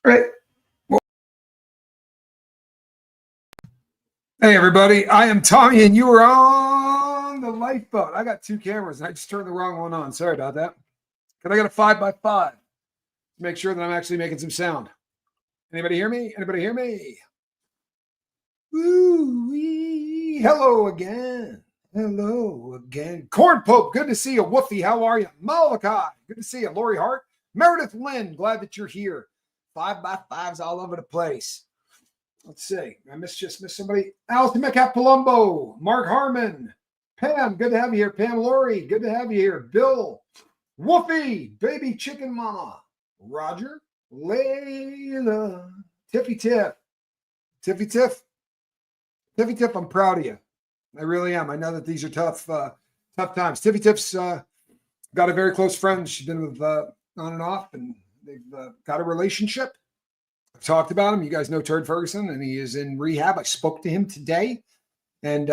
Right. Hey, everybody. I am Tommy, and you are on the lifeboat. I got two cameras, and I just turned the wrong one on. Sorry about that. Can I get a 5x5 to make sure that I'm actually making some sound? Anybody hear me? Anybody hear me? Woo-wee. Hello again. Hello again. Corn Pope, good to see you. Woofy, how are you? Malachi, good to see you. Lori Hart, Meredith Lynn, glad that you're here. 5x5s all over the place. Let's see. I just missed somebody. Alison Metcalf Palumbo, Mark Harmon, Pam, good to have you here. Pam Laurie, good to have you here. Bill, Woofy, Baby Chicken Mama, Roger, Layla, Tiffy Tiff. Tiffy Tiff, I'm proud of you. I really am. I know that these are tough times. Tiffy Tiff's got a very close friend. She's been with on and off, and they've got a relationship. I've talked about him. You guys know Turd Ferguson, and he is in rehab. I spoke to him today, and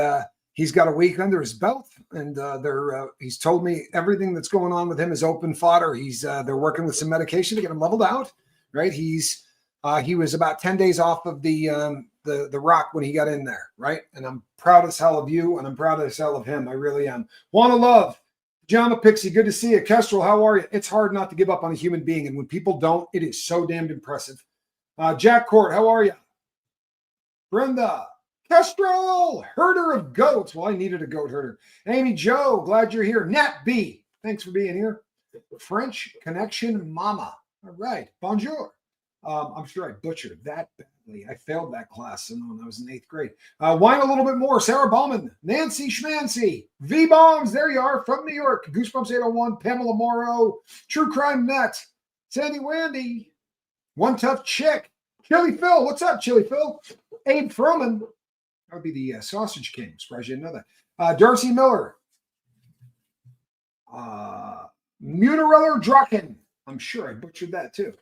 he's got a week under his belt. And he's told me everything that's going on with him is open fodder. They're working with some medication to get him leveled out. Right? He was about 10 days off of the rock when he got in there. Right? And I'm proud as hell of you, and I'm proud as hell of him. I really am. Wanna love. Pajama Pixie, good to see you. Kestrel, how are you? It's hard not to give up on a human being, and when people don't, it is so damned impressive. Jack Court, how are you? Brenda, Kestrel, herder of goats. Well, I needed a goat herder. Amy Joe, glad you're here. Nat B, thanks for being here. French Connection Mama. All right, bonjour. I'm sure I butchered that badly. I failed that class when I was in 8th grade. Whine a little bit more. Sarah Bauman, Nancy Schmancy, V-Bombs, there you are, from New York. Goosebumps 801, Pamela Morrow, True Crime Net, Sandy Wandy, One Tough Chick, Chili Phil. What's up, Chili Phil? Abe Froman. That would be the Sausage King. Surprised you didn't know that. Darcy Miller. Munereller Drucken. I'm sure I butchered that too.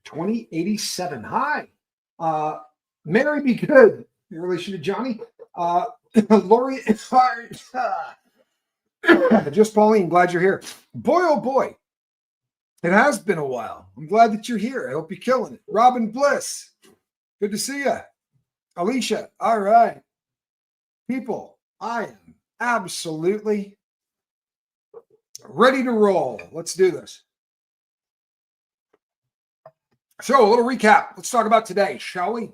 2087. Hi. Mary Be Good. In relation to Johnny. Lori. Just Pauline. Glad you're here. Boy, oh boy. It has been a while. I'm glad that you're here. I hope you're killing it. Robin Bliss. Good to see you. Alicia. All right. People, I am absolutely ready to roll. Let's do this. So, a little recap. Let's talk about today, shall we?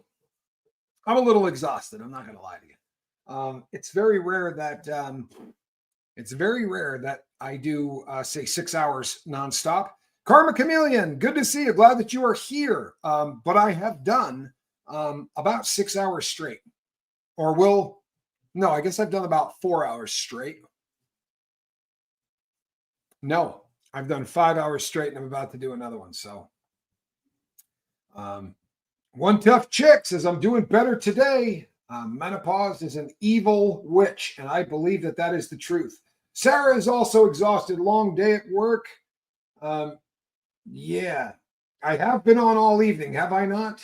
I'm a little exhausted. I'm not going to lie to you. It's very rare that I do say 6 hours nonstop. Karma Chameleon, good to see you. Glad that you are here. But I have done about 6 hours straight. I guess I've done about 4 hours straight. No, I've done 5 hours straight, and I'm about to do another one. So, One Tough Chick says, I'm doing better today. Menopause is an evil witch, and I believe that is the truth. Sarah is also exhausted. Long day at work. Yeah, I have been on all evening, have I not?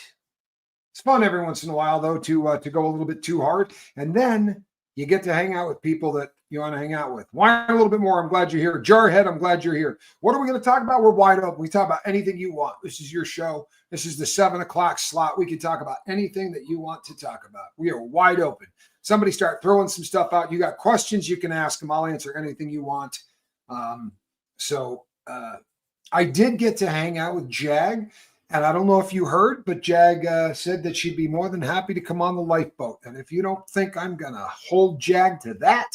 It's fun every once in a while, though, to go a little bit too hard. And then you get to hang out with people that you want to hang out with. Whine a little bit more. I'm glad you're here. Jarhead, I'm glad you're here. What are we going to talk about? We're wide open. We talk about anything you want. This is your show. This is the 7 o'clock slot. We can talk about anything that you want to talk about. We are wide open. Somebody start throwing some stuff out. You got questions, you can ask them. I'll answer anything you want. I did get to hang out with Jag, and I don't know if you heard, but Jag said that she'd be more than happy to come on the lifeboat. And if you don't think I'm going to hold Jag to that,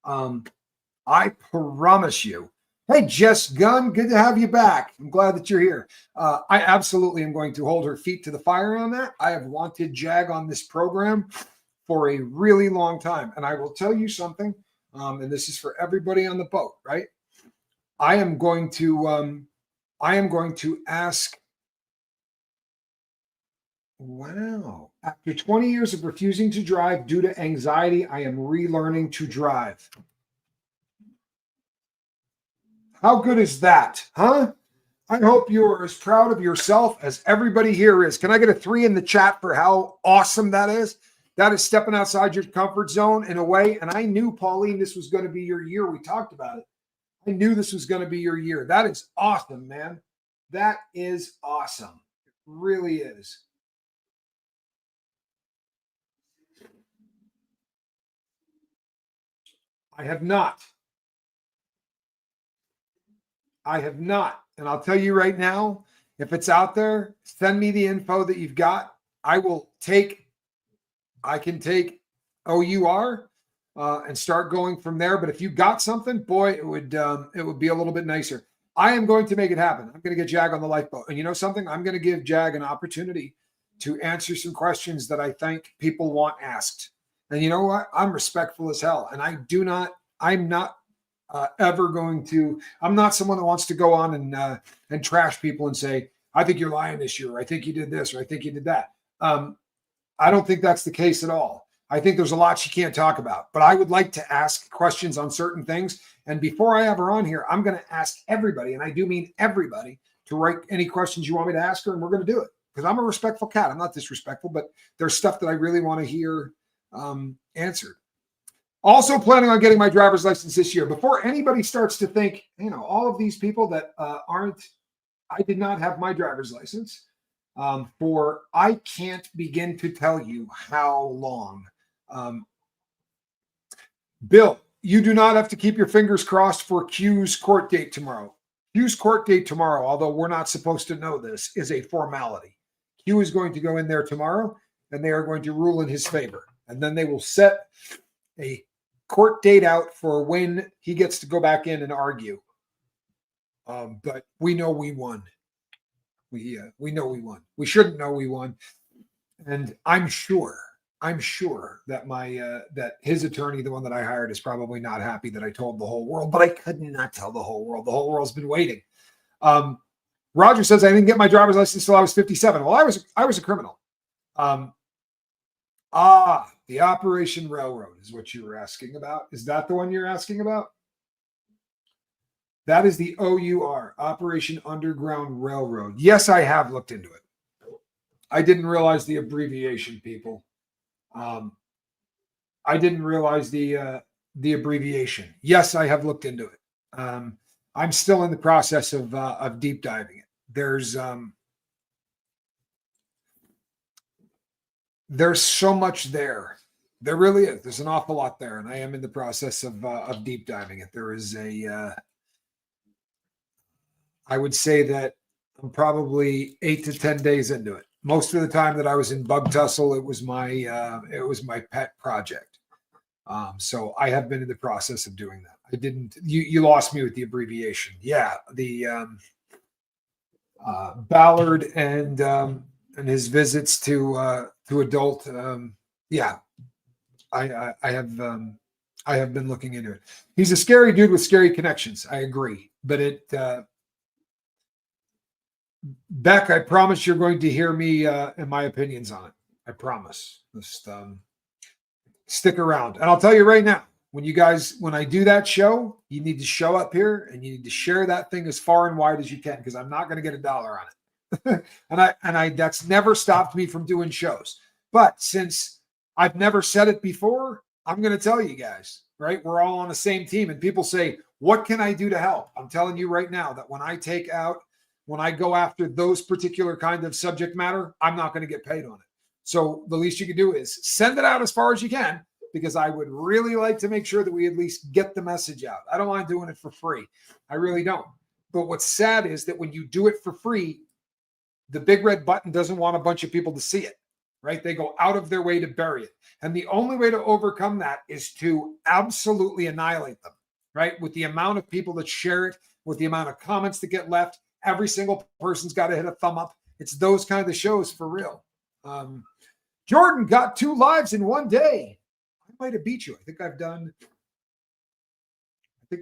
I promise you. Hey, Jess Gunn, good to have you back. I'm glad that you're here. I absolutely am going to hold her feet to the fire on that. I have wanted Jag on this program for a really long time. And I will tell you something, and this is for everybody on the boat, right? I am going to ask. Wow. After 20 years of refusing to drive due to anxiety, I am relearning to drive. How good is that, huh? I hope you're as proud of yourself as everybody here is. Can I get a 3 in the chat for how awesome that is? That is stepping outside your comfort zone in a way. And I knew, Pauline, this was going to be your year. We talked about it. I knew this was going to be your year. That is awesome, man. That is awesome. It Really is. I have not. And I'll tell you right now, if it's out there, send me the info that you've got. I can take OUR and start going from there. But if you got something, boy, it would be a little bit nicer. I am going to make it happen. I'm going to get Jag on the lifeboat. And you know something? I'm going to give Jag an opportunity to answer some questions that I think people want asked. And you know what? I'm respectful as hell. And I'm not ever going to, I'm not someone that wants to go on and trash people and say, I think you're lying this year. Or I think you did this, or I think you did that. I don't think that's the case at all. I think there's a lot she can't talk about, but I would like to ask questions on certain things. And before I have her on here, I'm going to ask everybody, and I do mean everybody, to write any questions you want me to ask her, and we're going to do it because I'm a respectful cat. I'm not disrespectful, but there's stuff that I really want to hear answered. Also planning on getting my driver's license this year. Before anybody starts to think, all of these people that I did not have my driver's license for, I can't begin to tell you how long. Bill, you do not have to keep your fingers crossed for Q's court date tomorrow. Q's court date tomorrow, although we're not supposed to know this, is a formality. Q is going to go in there tomorrow, and they are going to rule in his favor. And then they will set a court date out for when he gets to go back in and argue. But we know we won. We know we won. We shouldn't know we won. And I'm sure that that his attorney, the one that I hired, is probably not happy that I told the whole world, but I could not tell the whole world. The whole world's been waiting. Roger says, I didn't get my driver's license until I was 57. Well, I was a criminal. The Operation Railroad is what you were asking about. Is that the one you're asking about? That is the OUR, Operation Underground Railroad. Yes, I have looked into it. I didn't realize the abbreviation, people. I didn't realize the abbreviation. Yes, I have looked into it. I'm still in the process of deep diving it. There's so much there. There really is. There's an awful lot there, and I am in the process of deep diving it. There is I would say that I'm probably 8 to 10 days into it. Most of the time that I was in bug tussle, it was my pet project. So I have been in the process of doing that. I didn't. You lost me with the abbreviation. Yeah, the Ballard and his visits to adult. Yeah, I have been looking into it. He's a scary dude with scary connections. I agree, but Beck, I promise you're going to hear me and my opinions on it. I promise. Just stick around. And I'll tell you right now, when I do that show, you need to show up here and you need to share that thing as far and wide as you can, because I'm not going to get $1 on it. and I that's never stopped me from doing shows. But since I've never said it before, I'm going to tell you guys, right? We're all on the same team, and people say, what can I do to help? I'm telling you right now that when I go after those particular kind of subject matter, I'm not going to get paid on it. So the least you can do is send it out as far as you can, because I would really like to make sure that we at least get the message out. I don't mind doing it for free. I really don't. But what's sad is that when you do it for free, the big red button doesn't want a bunch of people to see it, right? They go out of their way to bury it. And the only way to overcome that is to absolutely annihilate them, right? With the amount of people that share it, with the amount of comments that get left, every single person's got to hit a thumb up. It's those kind of shows for real. Jordan got 2 lives in one day. I might have beat you. I think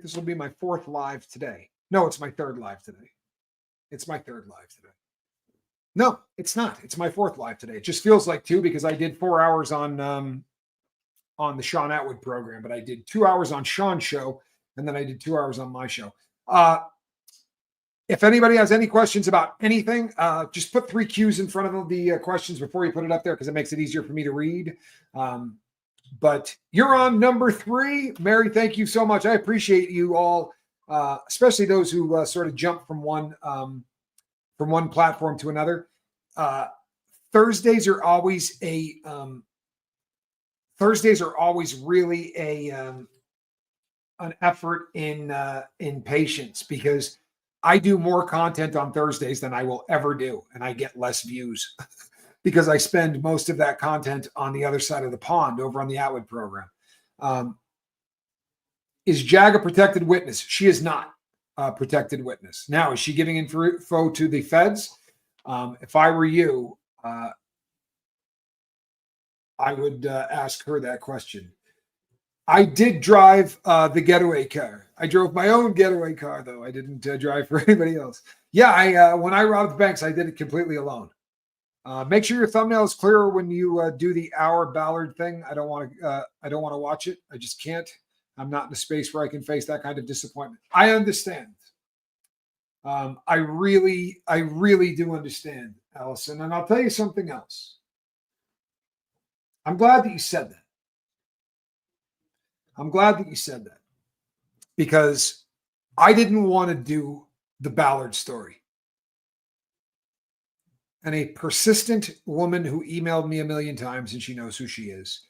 this will be my 4th live today. No, it's my 3rd live today. No, it's not. It's my 4th live today. It just feels like 2 because I did 4 hours on the Sean Atwood program, but I did 2 hours on Sean's show, and then I did 2 hours on my show. If anybody has any questions about anything, just put 3 Qs in front of the questions before you put it up there, because it makes it easier for me to read. But you're on number 3. Mary, thank you so much. I appreciate you all, especially those who sort of jump from one platform to another. Thursdays are always really an effort in patience, because I do more content on Thursdays than I will ever do, and I get less views because I spend most of that content on the other side of the pond over on the Atwood program. Is Jag a protected witness? She is not a protected witness. Now, is she giving info to the feds? If I were you, I would ask her that question. I did drive the getaway car. I drove my own getaway car, though. I didn't drive for anybody else. Yeah, when I robbed banks, I did it completely alone. Make sure your thumbnail is clearer when you do the hour Ballard thing. I don't want to watch it. I just can't. I'm not in a space where I can face that kind of disappointment. I understand. I really do understand, Allison. And I'll tell you something else. I'm glad that you said that. Because I didn't want to do the Ballard story. And a persistent woman who emailed me a million times, and she knows who she is.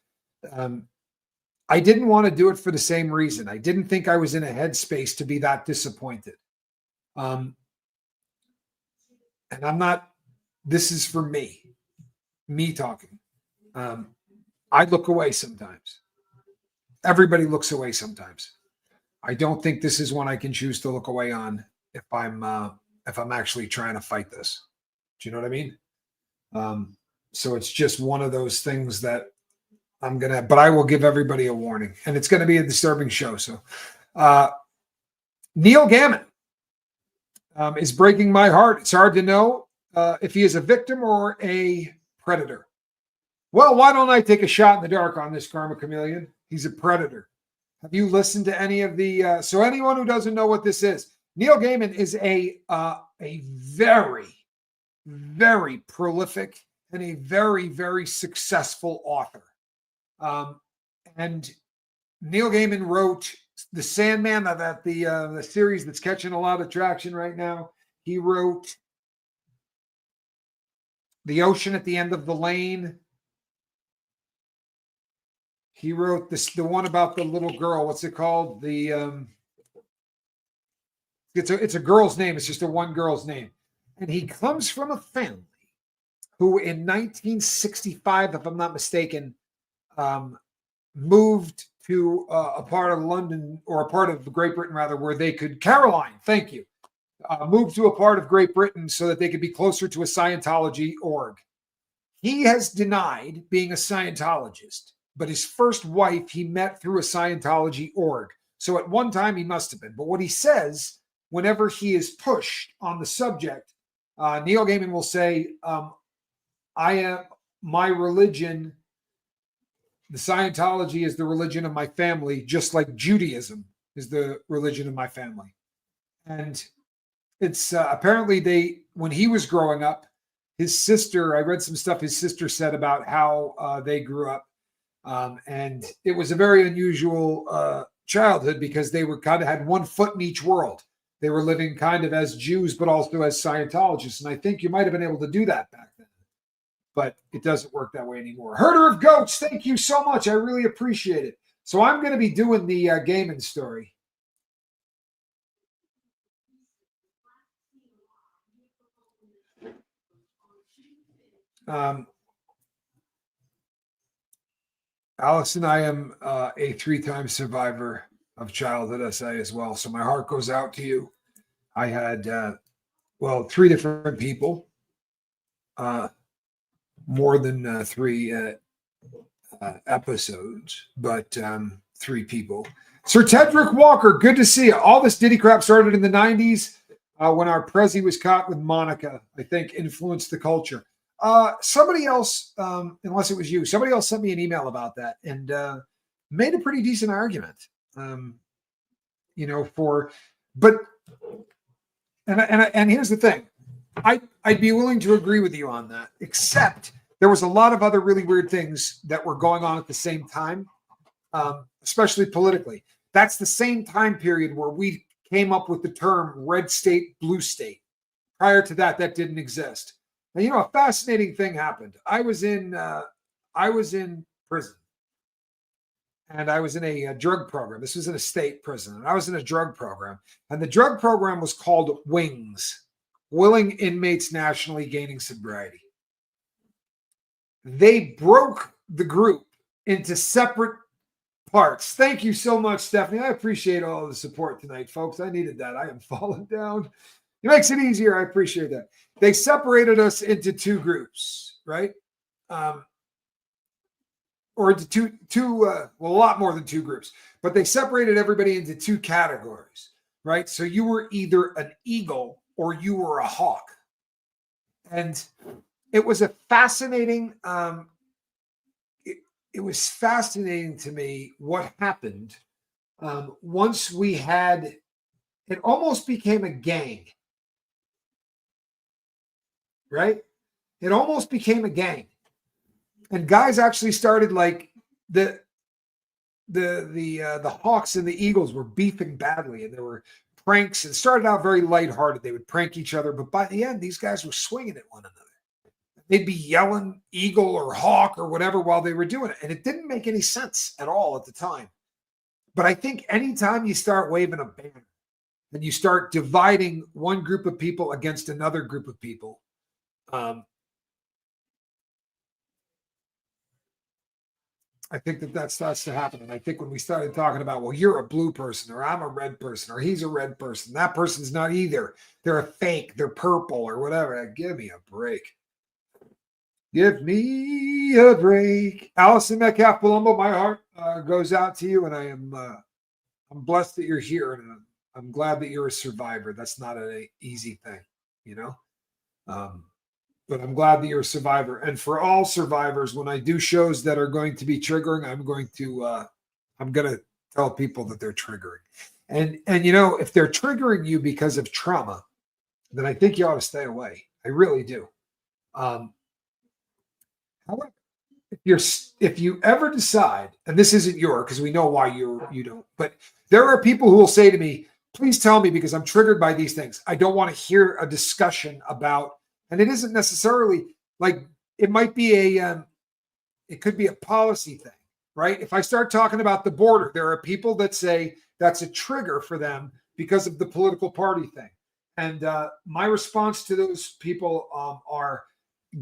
I didn't want to do it for the same reason. I didn't think I was in a headspace to be that disappointed. And I'm not, this is for me talking. I look away sometimes. Everybody looks away sometimes. I don't think this is one I can choose to look away on if I'm actually trying to fight this. Do you know what I mean? So it's just one of those things that but I will give everybody a warning, and it's going to be a disturbing show. So Neil Gaiman is breaking my heart. It's hard to know if he is a victim or a predator. Well, why don't I take a shot in the dark on this, Karma Chameleon? He's a predator. Have you listened to any of the... so anyone who doesn't know what this is, Neil Gaiman is a very, very prolific and a very, very successful author. And Neil Gaiman wrote The Sandman, the series that's catching a lot of traction right now. He wrote The Ocean at the End of the Lane. He wrote the one about the little girl. What's it called? It's a girl's name. It's just a one girl's name. And he comes from a family who in 1965, if I'm not mistaken, moved to a part of London, or a part of Great Britain, rather, where they could, Caroline, thank you, moved to a part of Great Britain so that they could be closer to a Scientology org. He has denied being a Scientologist, but his first wife he met through a Scientology org. So at one time he must have been. But what he says, whenever he is pushed on the subject, Neil Gaiman will say, I am my religion. The Scientology is the religion of my family, just like Judaism is the religion of my family. And it's apparently when he was growing up, his sister, I read some stuff his sister said about how they grew up. And it was a very unusual childhood, because they were kind of had one foot in each world. They were living kind of as Jews, but also as Scientologists. And I think you might have been able to do that back then. But it doesn't work that way anymore. Herder of Goats, thank you so much. I really appreciate it. So I'm going to be doing the Gaiman story. Allison, I am a 3-time survivor of childhood SA as well. So my heart goes out to you. I had, 3 different people. More than 3 episodes, but 3 people. Sir Tedrick Walker, good to see you. All this Diddy crap started in the 90s when our Prezi was caught with Monica, I think influenced the culture. Somebody else, unless it was you, somebody else sent me an email about that and made a pretty decent argument, and here's the thing. I'd be willing to agree with you on that, except there was a lot of other really weird things that were going on at the same time, especially politically. That's the same time period where we came up with the term red state, blue state. Prior to that, that didn't exist. And a fascinating thing happened. I was in prison, and I was in a drug program. This was in a state prison, and I was in a drug program. And the drug program was called WINGS, Willing Inmates Nationally Gaining Sobriety. They broke the group into separate parts. Thank you so much, Stephanie. I appreciate all the support tonight, folks. I needed that. I am falling down. It makes it easier. I appreciate that. They separated us into two groups, right? Or into a lot more than two groups, but they separated everybody into two categories, right? So you were either an eagle or you were a hawk. And it was a fascinating, it was fascinating to me what happened once we had, it almost became a gang, right? It almost became a gang. And guys actually started like the Hawks and the Eagles were beefing badly, and there were pranks. It started out very lighthearted. They would prank each other, but by the end, these guys were swinging at one another. They'd be yelling Eagle or Hawk or whatever while they were doing it. And it didn't make any sense at all at the time. But I think anytime you start waving a banner and you start dividing one group of people against another group of people, I think that starts to happen. And I think when we started talking about, well, you're a blue person, or I'm a red person, or he's a red person, that person's not either. They're a fake, they're purple, or whatever. Give me a break. Give me a break. Allison Metcalf Palumbo, my heart goes out to you, and I'm blessed that you're here, and I'm glad that you're a survivor. That's not an easy thing, but I'm glad that you're a survivor. And for all survivors, when I do shows that are going to be triggering, I'm going to tell people that they're triggering. And if they're triggering you because of trauma, then I think you ought to stay away. I really do. However, if you ever decide, and this isn't because we know why you don't, but there are people who will say to me, please tell me, because I'm triggered by these things. I don't want to hear a discussion about, and it isn't necessarily like, it might be it could be a policy thing, right? If I start talking about the border, there are people that say that's a trigger for them because of the political party thing. And my response to those people are,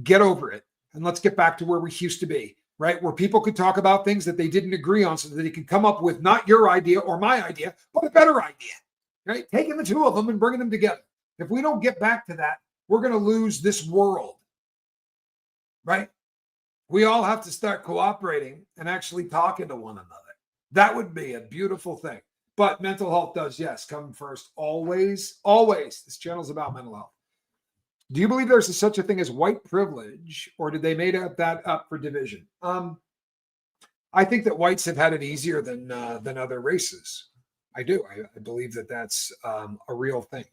get over it. And let's get back to where we used to be, right? Where people could talk about things that they didn't agree on so that they could come up with not your idea or my idea, but a better idea, right? Taking the two of them and bringing them together. If we don't get back to that, we're going to lose this world, right? We all have to start cooperating and actually talking to one another. That would be a beautiful thing. But mental health does, yes, come first. Always, always. This channel is about mental health. Do you believe there's such a thing as white privilege, or did they make that up for division? I think that whites have had it easier than other races. I do. I believe that that's a real thing.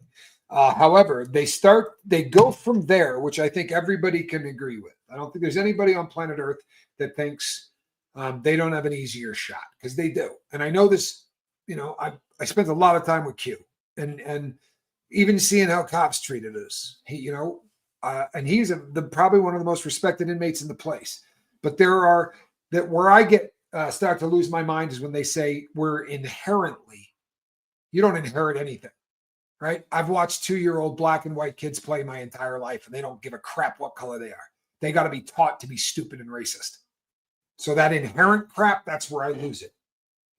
However, they go from there, which I think everybody can agree with. I don't think there's anybody on planet Earth that thinks they don't have an easier shot, because they do. And I know this, I spent a lot of time with Q, and even seeing how cops treated us, and he's probably one of the most respected inmates in the place. But where I get start to lose my mind is when they say you don't inherit anything, right? I've watched 2-year-old black and white kids play my entire life, and they don't give a crap what color they are. They got to be taught to be stupid and racist. So that inherent crap, that's where I lose it.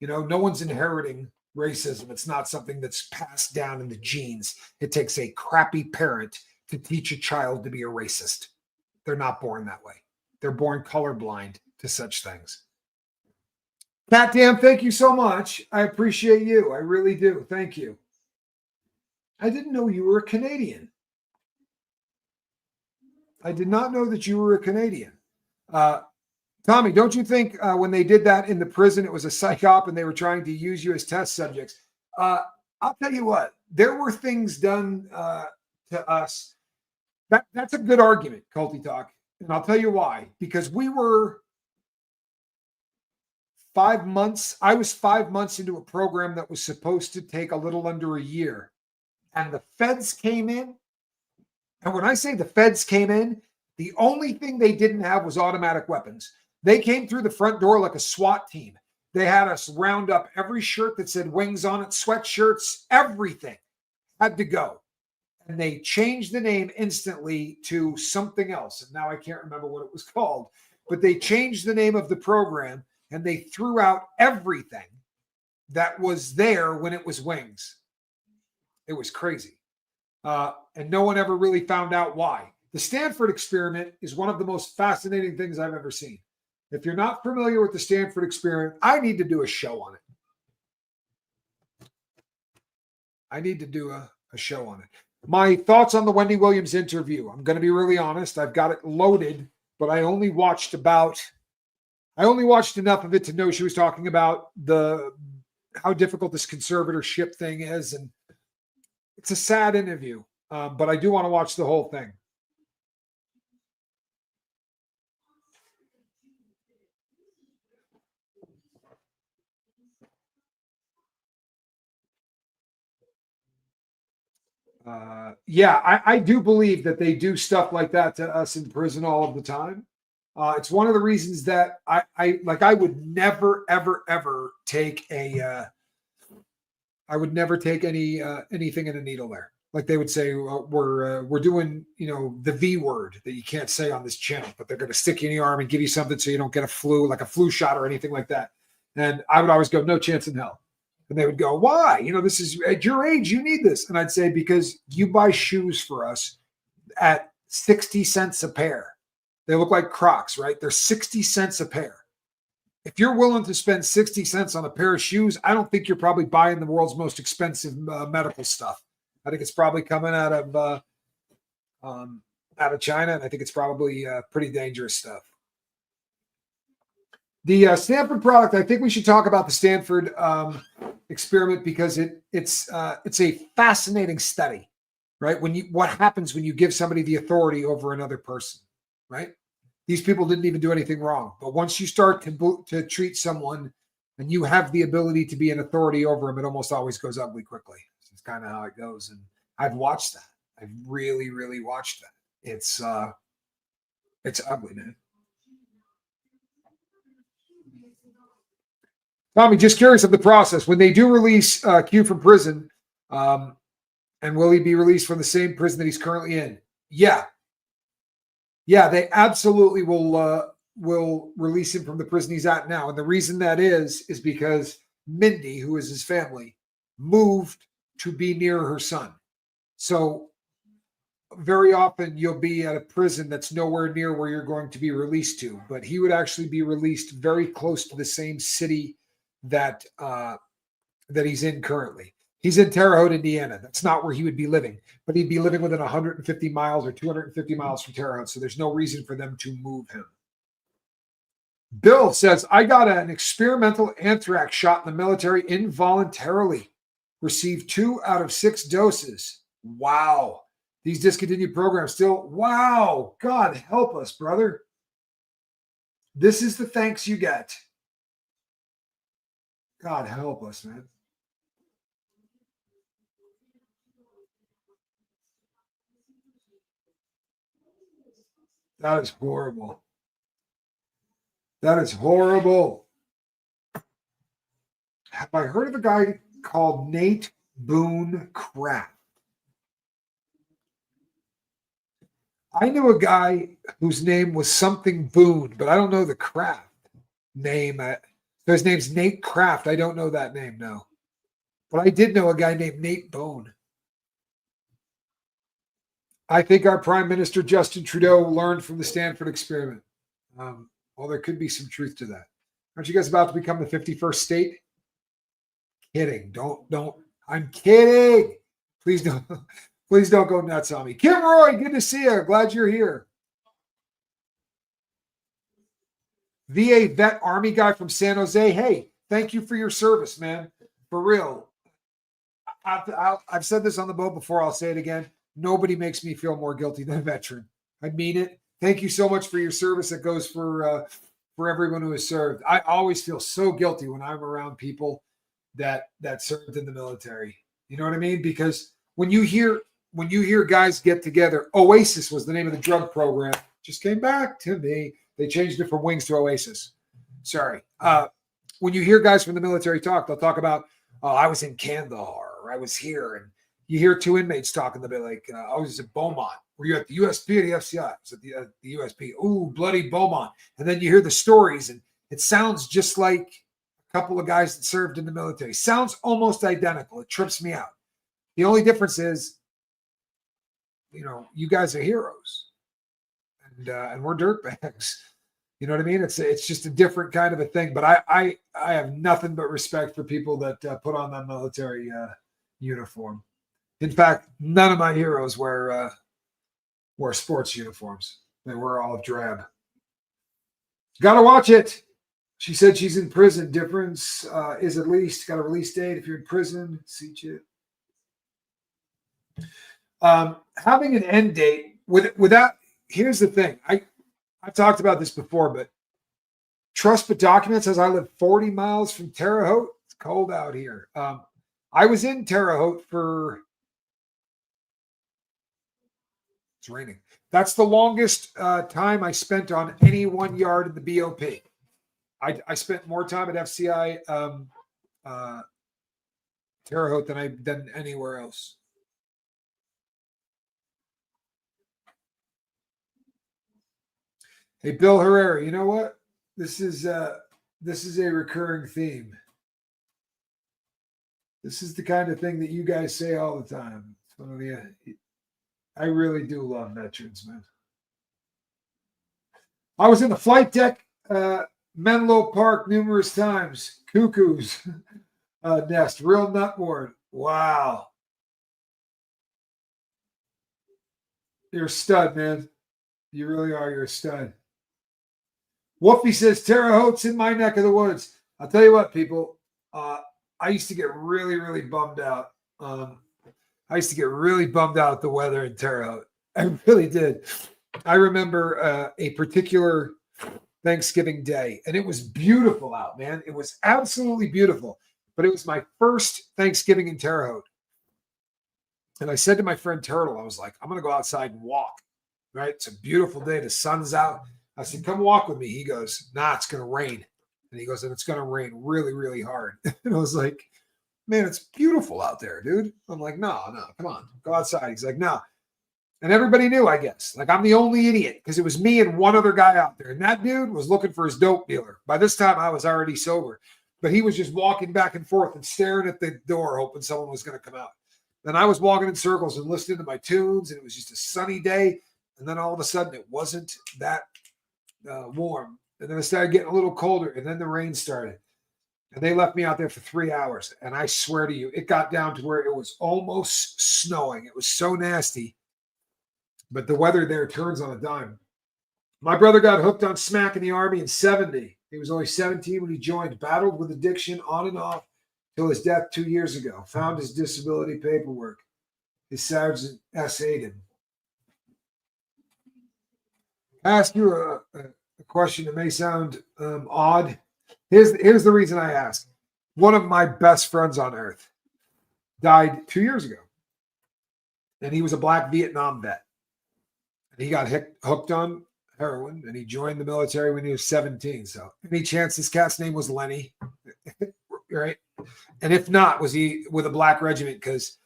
No one's inheriting racism. It's not something that's passed down in the genes. It takes a crappy parent to teach a child to be a racist. They're not born that way. They're born colorblind to such things. Cat Damn, thank you so much. I appreciate you. I really do. Thank you. I didn't know you were a Canadian. I did not know that you were a Canadian. Tommy, don't you think when they did that in the prison, it was a psychop and they were trying to use you as test subjects? I'll tell you what, there were things done to us. That's a good argument, Culty Talk. And I'll tell you why. Because we were 5 months. I was 5 months into a program that was supposed to take a little under a year. And the feds came in. And when I say the feds came in, The only thing they didn't have was automatic weapons. They came through the front door like a SWAT team. They had us round up every shirt that said Wings on it, sweatshirts, everything had to go. And they changed the name instantly to something else. And now I can't remember what it was called, but they changed the name of the program and they threw out everything that was there when it was Wings. It was crazy. And no one ever really found out why. The Stanford experiment is one of the most fascinating things I've ever seen. If you're not familiar with the Stanford experiment, I need to do a show on it. I need to do a show on it. My thoughts on the Wendy Williams interview. I'm going to be really honest. I've got it loaded, but I only watched enough of it to know she was talking about how difficult this conservatorship thing is. And it's a sad interview, but I do want to watch the whole thing. I do believe that they do stuff like that to us in prison all of the time. It's one of the reasons that I would never, ever, ever take anything in a needle there. Like they would say, we're doing, the V word that you can't say on this channel, but they're going to stick you in the arm and give you something so you don't get a flu shot or anything like that. And I would always go, no chance in hell. And they would go, why? This is at your age, you need this. And I'd say, because you buy shoes for us at 60 cents a pair. They look like Crocs, right? They're 60 cents a pair. If you're willing to spend 60 cents on a pair of shoes, I don't think you're probably buying the world's most expensive medical stuff. I think it's probably coming out of China. And I think it's probably pretty dangerous stuff. The Stanford product, I think we should talk about the Stanford experiment because it's a fascinating study, right? What happens when you give somebody the authority over another person, right? These people didn't even do anything wrong, but once you start to treat someone and you have the ability to be an authority over them, it almost always goes ugly quickly. It's kind of how it goes, and I've watched that. I've really, really watched that. It's ugly, man. Tommy, just curious of the process. When they do release Q from prison, and will he be released from the same prison that he's currently in? Yeah, they absolutely will release him from the prison he's at now. And the reason that is because Mindy, who is his family, moved to be near her son. So very often you'll be at a prison that's nowhere near where you're going to be released to, but he would actually be released very close to the same city that he's in currently. He's in Terre Haute, Indiana. That's not where he would be living, but he'd be living within 150 miles or 250 miles from Terre Haute. So there's no reason for them to move him. Bill says, I got an experimental anthrax shot in the military involuntarily. Received 2 out of 6 doses. Wow. These discontinued programs still. Wow. God help us, brother. This is the thanks you get. God help us, man. That is horrible. That is horrible. Have I heard of a guy called Nate Boone Craft? I knew a guy whose name was something Boone, but I don't know the Craft name. His name's Nate Kraft. I don't know that name, no. But I did know a guy named Nate Bone. I think our Prime Minister, Justin Trudeau, learned from the Stanford experiment. Well, there could be some truth to that. Aren't you guys about to become the 51st state? Kidding. Don't. I'm kidding. Please don't go nuts on me. Kim Roy, good to see you. Glad you're here. VA vet Army guy from San Jose. Hey, thank you for your service, man. For real. I've said this on the boat before. I'll say it again. Nobody makes me feel more guilty than a veteran. I mean it. Thank you so much for your service. That goes for everyone who has served. I always feel so guilty when I'm around people that served in the military. You know what I mean? Because when you hear guys get together, Oasis was the name of the drug program. Just came back to me. They changed it from Wings to Oasis. Sorry. When you hear guys from the military talk, they'll talk about, oh, I was in Kandahar, or I was here. And you hear two inmates talking, they'll be like, I was at Beaumont. Were you at the USP or the FCI? I was at the USP. Ooh, bloody Beaumont. And then you hear the stories, and it sounds just like a couple of guys that served in the military. Sounds almost identical. It trips me out. The only difference is, you guys are heroes, and we're dirtbags. You know what I mean? It's just a different kind of a thing. But I have nothing but respect for people that put on that military uniform. In fact, none of my heroes wear sports uniforms. They wear olive drab. Got to watch it. She said she's in prison. Difference is at least got a release date if you're in prison. See it. Having an end date without. Here's the thing. I've talked about this before, but Trust But Documents says I live 40 miles from Terre Haute. It's cold out here. I was in Terre Haute it's raining. That's the longest time I spent on any 1 yard in the BOP. I spent more time at FCI Terre Haute than anywhere else. Hey, Bill Herrera, you know what? This is a recurring theme. This is the kind of thing that you guys say all the time. It's one of the. I really do love veterans, man. I was in the flight deck, Menlo Park numerous times. Cuckoo's nest, real nutboard. Wow. You're a stud, man. You really are. You're a stud. Woofy says, Terre Haute's in my neck of the woods. I'll tell you what, people. I used to get really, really bummed out. I used to get really bummed out at the weather in Terre Haute. I really did. I remember a particular Thanksgiving day, and it was beautiful out, man. It was absolutely beautiful. But it was my first Thanksgiving in Terre Haute. And I said to my friend Turtle, I was like, I'm going to go outside and walk, right? It's a beautiful day. The sun's out. I said, come walk with me. He goes, nah, it's going to rain. And he goes, and it's going to rain really, really hard. And I was like, man, it's beautiful out there, dude. I'm like, no, come on, go outside. He's like, no. And everybody knew, I guess. Like, I'm the only idiot because it was me and one other guy out there. And that dude was looking for his dope dealer. By this time, I was already sober. But he was just walking back and forth and staring at the door, hoping someone was going to come out. And I was walking in circles and listening to my tunes, and it was just a sunny day. And then all of a sudden, it wasn't that warm. And then it started getting a little colder, and then the rain started. And they left me out there for 3 hours. And I swear to you, it got down to where it was almost snowing. It was so nasty. But the weather there turns on a dime. My brother got hooked on smack in the Army in 70. He was only 17 when he joined, battled with addiction on and off till his death 2 years ago. Found his disability paperwork. His sergeant S.A.'d him. I ask you a question that may sound odd. Here's the reason I ask. One of my best friends on earth died 2 years ago. And he was a black Vietnam vet. And he got hooked on heroin, and he joined the military when he was 17. So any chance this cat's name was Lenny, right? And if not, was he with a black regiment? Because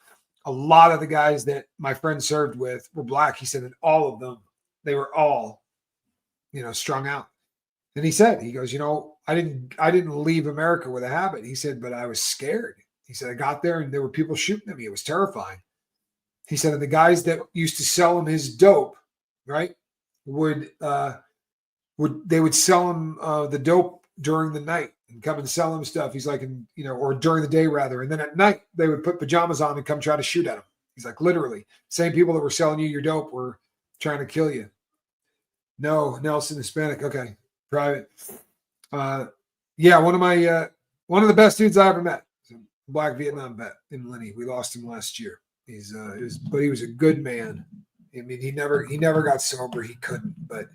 a lot of the guys that my friend served with were black. He said that all of them, they were all, strung out. And he said, he goes, I didn't leave America with a habit. He said, but I was scared. He said, I got there and there were people shooting at me. It was terrifying. He said, and the guys that used to sell him his dope, right, would sell him the dope during the night and come and sell him stuff. He's like, or during the day rather. And then at night they would put pajamas on and come try to shoot at him. He's like, literally, same people that were selling you your dope were trying to kill you. No, Nelson, Hispanic. Okay. Private. Yeah. One of the best dudes I ever met. Black Vietnam vet in Lenny. We lost him last year. But he was a good man. I mean, he never got sober. He couldn't, but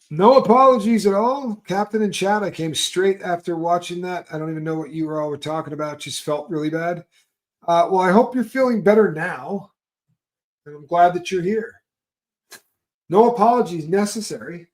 no apologies at all. Captain in chat, I came straight after watching that. I don't even know what you all were talking about. Just felt really bad. Well, I hope you're feeling better now. And I'm glad that you're here. No apologies necessary.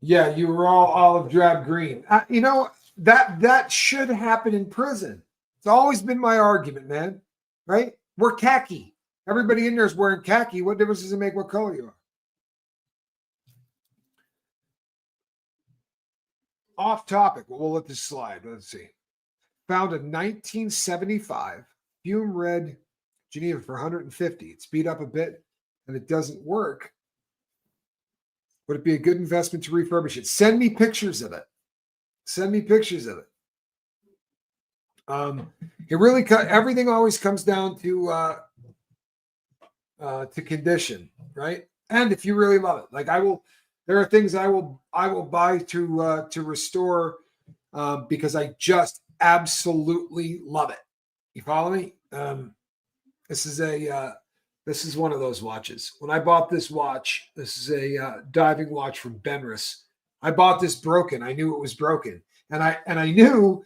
Yeah, you were all olive drab green. That should happen in prison. It's always been my argument, man. Right? We're khaki. Everybody in there is wearing khaki. What difference does it make what color you are? Off topic. Well, we'll let this slide. Let's see. Found in 1975, fume red Geneva for 150. It's beat up a bit and it doesn't work. Would it be a good investment to refurbish it? Send me pictures of it. Send me pictures of it. It really everything always comes down to condition, right? And if you really love it, like there are things I will buy to restore because I just absolutely love it. You follow me? This is one of those watches. When I bought this watch, this is a diving watch from Benris. I bought this broken. I knew it was broken, and I knew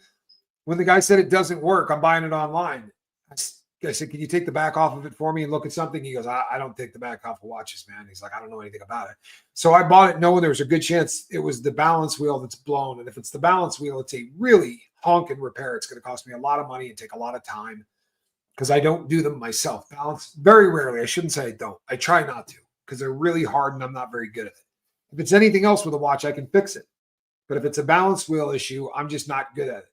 when the guy said it doesn't work, I'm buying it online. I said, can you take the back off of it for me and look at something? He goes, I don't take the back off of watches, man. He's like, I don't know anything about it. So I bought it knowing there was a good chance it was the balance wheel that's blown. And if it's the balance wheel, it's a really honking repair. It's going to cost me a lot of money and take a lot of time because I don't do them myself. Balance, very rarely. I shouldn't say I don't. I try not to because they're really hard and I'm not very good at it. If it's anything else with a watch, I can fix it. But if it's a balance wheel issue, I'm just not good at it.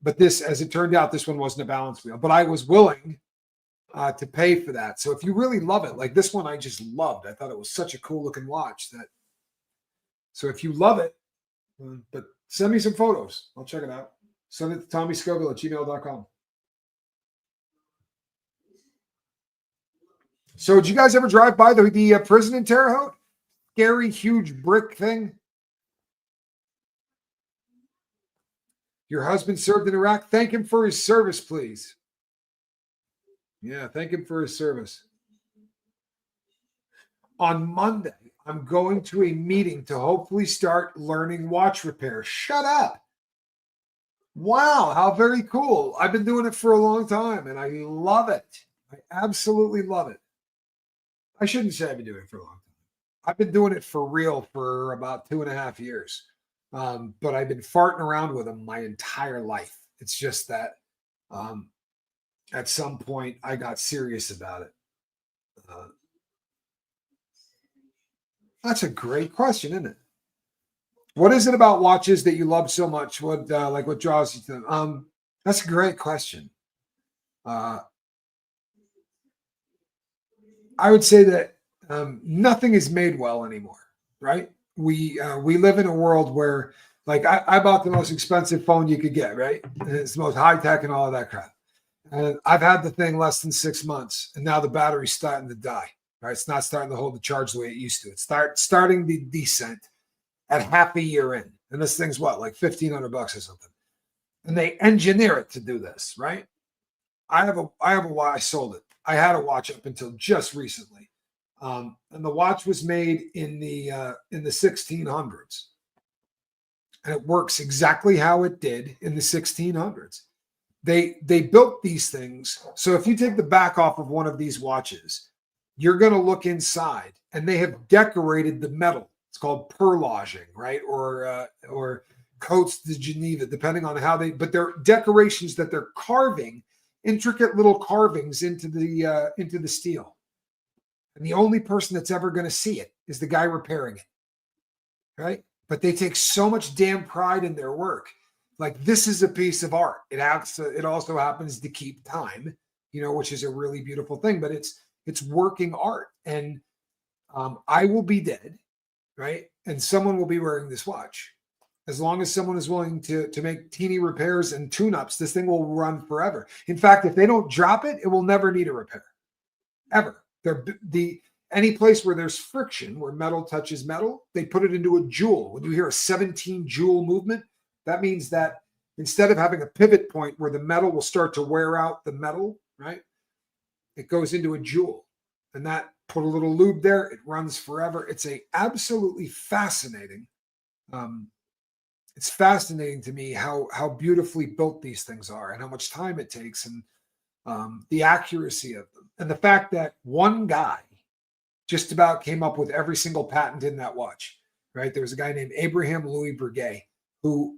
But this, as it turned out, this one wasn't a balance wheel, but I was willing to pay for that. So if you really love it, like this one, I just loved. I thought it was such a cool looking watch that. So if you love it, but send me some photos. I'll check it out. Send it to TommyScoville@gmail.com. So did you guys ever drive by the prison in Terre Haute? Scary, huge brick thing. Your husband served in Iraq. Thank him for his service, please. Yeah, thank him for his service. On Monday, I'm going to a meeting to hopefully start learning watch repair. Shut up. Wow, how very cool. I've been doing it for a long time, and I love it. I absolutely love it. I shouldn't say I've been doing it for a long time. I've been doing it for real for about 2.5 years. But I've been farting around with them my entire life. It's just that at some point I got serious about it. That's a great question, isn't it? What is it about watches that you love so much? What draws you to them? That's a great question. I would say that nothing is made well anymore, right? We live in a world where, like, I bought the most expensive phone you could get, right? And it's the most high tech and all of that crap. And I've had the thing less than 6 months, and now the battery's starting to die. Right? It's not starting to hold the charge the way it used to. It's starting the descent at half a year in, and this thing's what, like $1,500 or something. And they engineer it to do this, right? I have a watch. I sold it. I had a watch up until just recently. And the watch was made in the 1600s, and it works exactly how it did in the 1600s. They built these things so if you take the back off of one of these watches, you're going to look inside, and they have decorated the metal. It's called perlaging, right, or coats de Geneva, depending on how they. But they're decorations that they're carving, intricate little carvings into the steel. And the only person that's ever going to see it is the guy repairing it, right? But they take so much damn pride in their work. Like, this is a piece of art. It also happens to keep time, which is a really beautiful thing. But it's working art, and I will be dead, right? And someone will be wearing this watch. As long as someone is willing to make teeny repairs and tune-ups, this thing will run forever. In fact, if they don't drop it, it will never need a repair, ever. Any place where there's friction, where metal touches metal, they put it into a jewel. When you hear a 17 jewel movement, that means that instead of having a pivot point where the metal will start to wear out the metal, right? It goes into a jewel, and that put a little lube there. It runs forever. It's a absolutely fascinating it's fascinating to me how beautifully built these things are and how much time it takes, and the accuracy of them, and the fact that one guy just about came up with every single patent in that watch. Right? There was a guy named Abraham Louis Breguet who,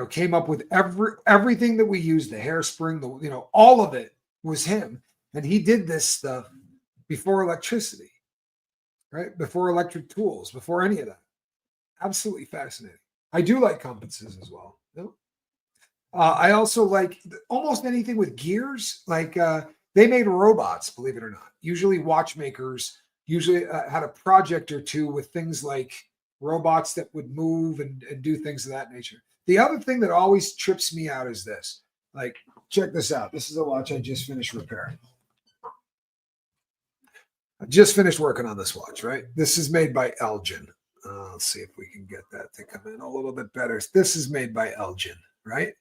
came up with everything that we use, the hairspring, all of it was him. And he did this stuff before electricity, right? Before electric tools, before any of that. Absolutely fascinating. I do like compasses as well. I also like almost anything with gears. Like they made robots, believe it or not. Usually watchmakers had a project or two with things like robots that would move and do things of that nature. The other thing that always trips me out is this. Like, check this out. This is a watch I just finished repairing. I just finished working on this watch, right? This is made by Elgin. Let's see if we can get that to come in a little bit better. This is made by Elgin, right?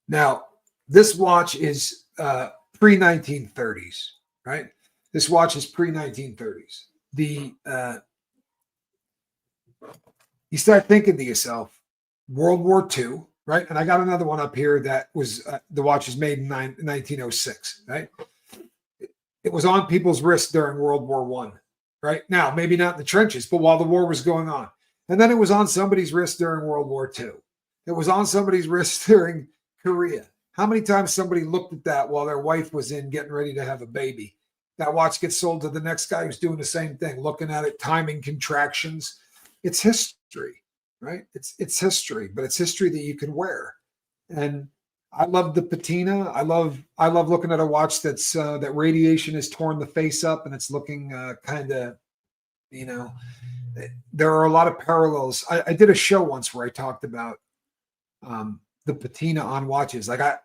Now, this watch is pre-1930s, right? This watch is pre-1930s. You start thinking to yourself, World War II, right? And I got another one up here that was, the watch was made in 1906, right? It was on people's wrists during World War I, right? Now, maybe not in the trenches, but while the war was going on. And then it was on somebody's wrist during World War II. It was on somebody's wrist during Korea. How many times somebody looked at that while their wife was in getting ready to have a baby? That watch gets sold to the next guy who's doing the same thing, looking at it, timing contractions. It's history, right? It's history, but it's history that you can wear. And I love the patina. I love looking at a watch that's that radiation has torn the face up and it's looking kind of, there are a lot of parallels. I did a show once where I talked about the patina on watches. Like I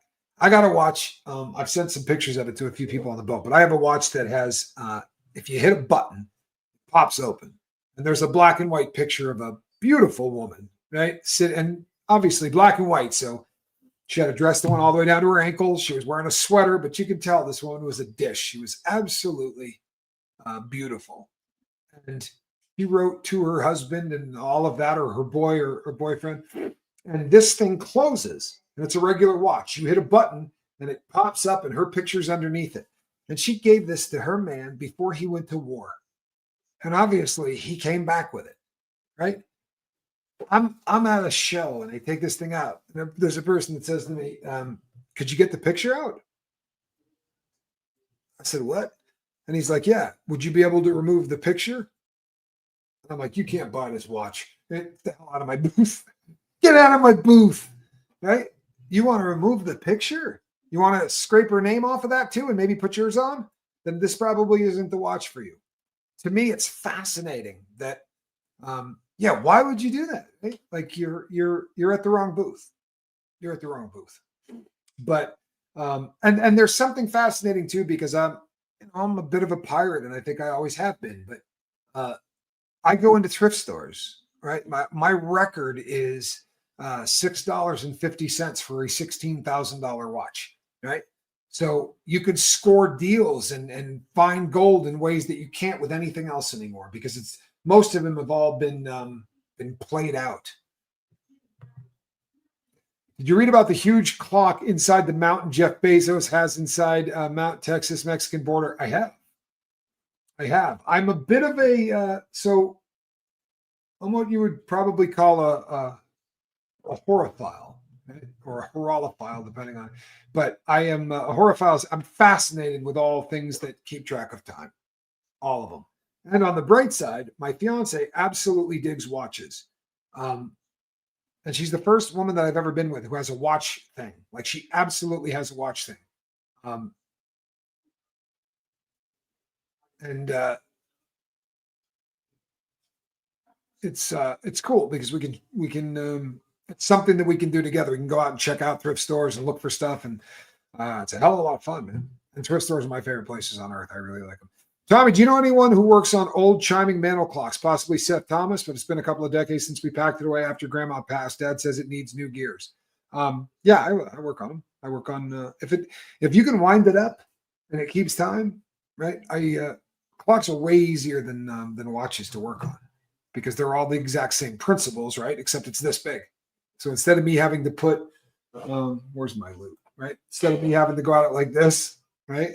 got a watch. I've sent some pictures of it to a few people on the boat, but I have a watch that has, if you hit a button, it pops open. And there's a black and white picture of a beautiful woman, right? And obviously black and white. So she had a dress that went all the way down to her ankles. She was wearing a sweater, but you could tell this woman was a dish. She was absolutely beautiful. And she wrote to her husband and all of that, or her boy or her boyfriend. And this thing closes, and it's a regular watch. You hit a button, and it pops up, and her picture's underneath it. And she gave this to her man before he went to war. And obviously, he came back with it, right? I'm at a show, and I take this thing out. And there's a person that says to me, could you get the picture out? I said, what? And he's like, yeah. Would you be able to remove the picture? And I'm like, you can't buy this watch. Get the hell out of my booth. Get out of my booth, right? You want to remove the picture? You want to scrape her name off of that too and maybe put yours on? Then this probably isn't the watch for you. To me, it's fascinating that, why would you do that? Right? Like you're at the wrong booth. You're at the wrong booth. But and there's something fascinating too, because I'm a bit of a pirate, and I think I always have been. But I go into thrift stores, right? My record is $6.50 for a $16,000 watch, right? So you could score deals and find gold in ways that you can't with anything else anymore, because most of them have all been played out. Did you read about the huge clock inside the mountain Jeff Bezos has inside Mount Texas Mexican border? I have. I'm a bit of I'm what you would probably call a horophile, right? Or a horolophile, depending on. But I am a horophile. I'm fascinated with all things that keep track of time, all of them. And on the bright side, my fiance absolutely digs watches. And she's the first woman that I've ever been with who has a watch thing. Like, she absolutely has a watch thing. It's cool because we can it's something that we can do together. We can go out and check out thrift stores and look for stuff, and it's a hell of a lot of fun, man. And thrift stores are my favorite places on earth. I really like them. Tommy, do you know anyone who works on old chiming mantle clocks? Possibly Seth Thomas, but it's been a couple of decades since we packed it away after Grandma passed. Dad says it needs new gears. I work on them. I work on if you can wind it up and it keeps time, right? Clocks are way easier than watches to work on, because they're all the exact same principles, right? Except it's this big. So instead of me having to put, where's my loop, right? Instead of me having to go at it like this, right?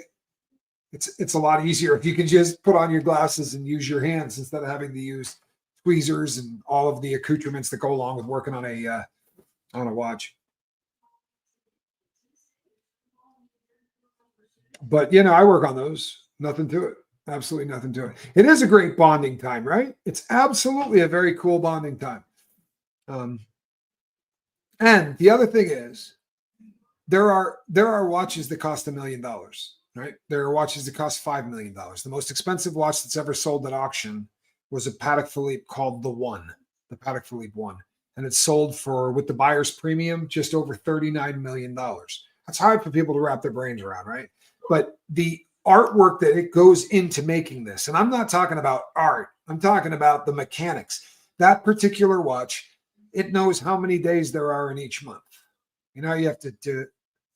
It's a lot easier if you can just put on your glasses and use your hands instead of having to use tweezers and all of the accoutrements that go along with working on a watch. But I work on those. Nothing to it. Absolutely nothing to it. It is a great bonding time, right? It's absolutely a very cool bonding time. And the other thing is, there are watches that cost $1 million, right? There are watches that cost $5 million. The most expensive watch that's ever sold at auction was a Patek Philippe called the Patek Philippe One, and it sold for, with the buyer's premium, just over $39 million. That's hard for people to wrap their brains around, right? But the artwork that it goes into making this, and I'm not talking about art, I'm talking about the mechanics. That particular watch, it knows how many days there are in each month. You have to do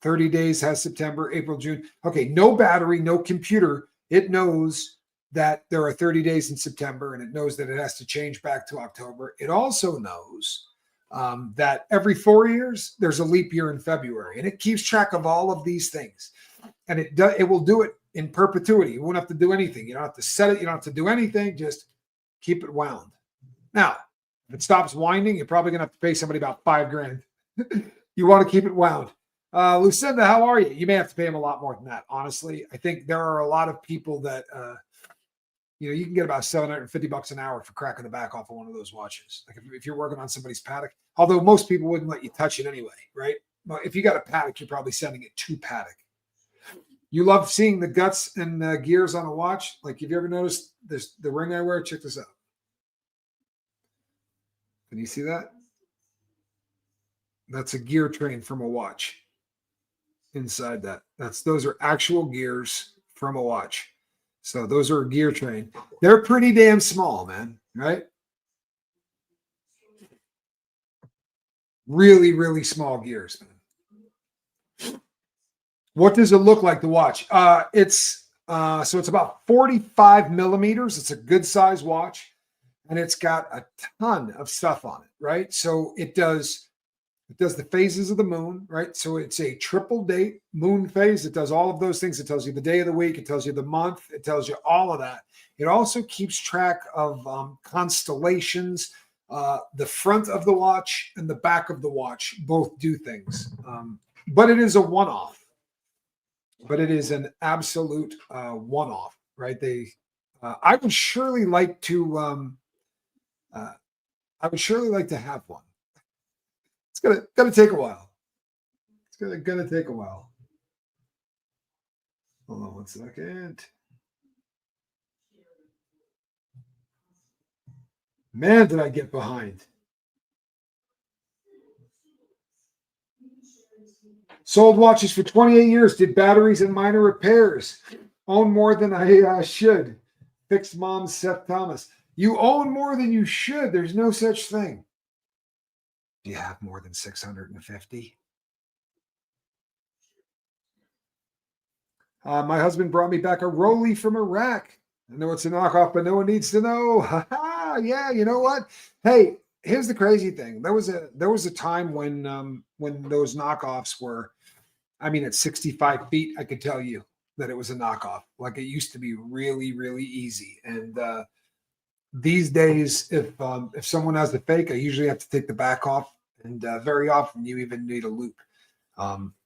30 days has September, April, June. Okay, no battery, no computer. It knows that there are 30 days in September, and it knows that it has to change back to October. It also knows that every 4 years, there's a leap year in February, and it keeps track of all of these things. And it will do it in perpetuity. You won't have to do anything. You don't have to set it. You don't have to do anything. Just keep it wound. Now, if it stops winding, you're probably going to have to pay somebody about $5,000. You want to keep it wound. Lucinda, how are you? You may have to pay him a lot more than that. Honestly, I think there are a lot of people that, you can get about $750 an hour for cracking the back off of one of those watches. Like if you're working on somebody's Patek, although most people wouldn't let you touch it anyway, right? Well, if you got a Patek, you're probably sending it to Patek. You love seeing the guts and gears on a watch. Like, have you ever noticed the ring I wear? Check this out. Can you see that? That's a gear train from a watch. Inside that, those are actual gears from a watch. So those are a gear train. They're pretty damn small, man. Right? Really, really small gears, man. What does it look like to watch? It's about 45 millimeters. It's a good size watch, and it's got a ton of stuff on it, right? So it does the phases of the moon, right? So it's a triple date moon phase. It does all of those things. It tells you the day of the week. It tells you the month. It tells you all of that. It also keeps track of constellations. The front of the watch and the back of the watch both do things, but it is a one-off. But it is an absolute one-off, right? I would surely like to. I would surely like to have one. It's gonna take a while. It's gonna take a while. Hold on 1 second. Man, did I get behind. Sold watches for 28 years, did batteries and minor repairs. Own more than I should. Fixed mom's Seth Thomas. You own more than you should. There's no such thing. Do you have more than 650? My husband brought me back a Rolly from Iraq. I know it's a knockoff, but no one needs to know. Yeah, you know what? Hey, here's the crazy thing. There was a time when those knockoffs were, at 65 feet, I could tell you that it was a knockoff. Like, it used to be really, really easy. And these days, if someone has the fake, I usually have to take the back off, and very often you even need a loop.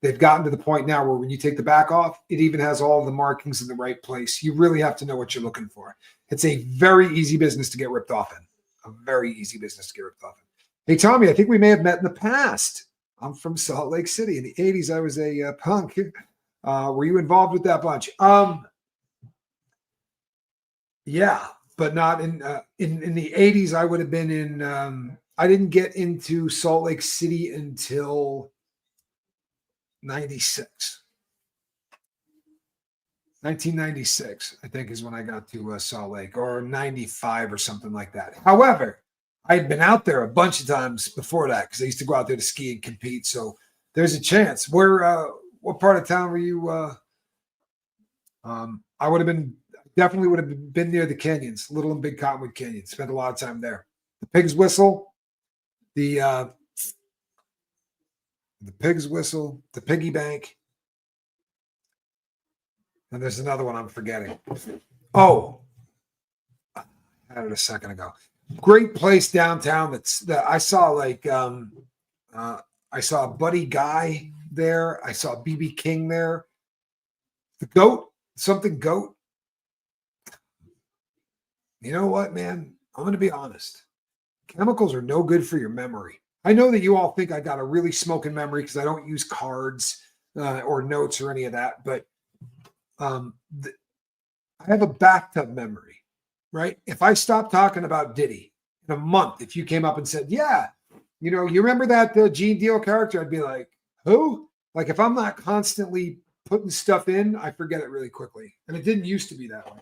They've gotten to the point now where when you take the back off, it even has all the markings in the right place. You really have to know what you're looking for. It's a very easy business to get ripped off in. A very easy business to get ripped off in. Hey, Tommy, I think we may have met in the past. I'm from Salt Lake City. In the 80s, I was a punk. Were you involved with that bunch? Yeah, but not in the 80s. I would have been in. I didn't get into Salt Lake City until 96. 1996, I think, is when I got to Salt Lake, or 95 or something like that. However, I had been out there a bunch of times before that because I used to go out there to ski and compete. So there's a chance. What part of town were you? I would have been near the canyons, Little and Big Cottonwood Canyon. Spent a lot of time there. The Pig's Whistle, the the pig's whistle, the piggy bank. And there's another one I'm forgetting. Oh, I had it a second ago. Great place downtown that I saw I saw Buddy Guy there. I saw BB King there. The goat, something goat. You know what, man? I'm going to be honest. Chemicals are no good for your memory. I know that you all think I got a really smoking memory because I don't use cards or notes or any of that, but I have a bathtub memory, right? If I stopped talking about Diddy in a month, if you came up and said, yeah, you remember that Gene Deal character? I'd be like, who? Like, if I'm not constantly putting stuff in, I forget it really quickly. And it didn't used to be that way.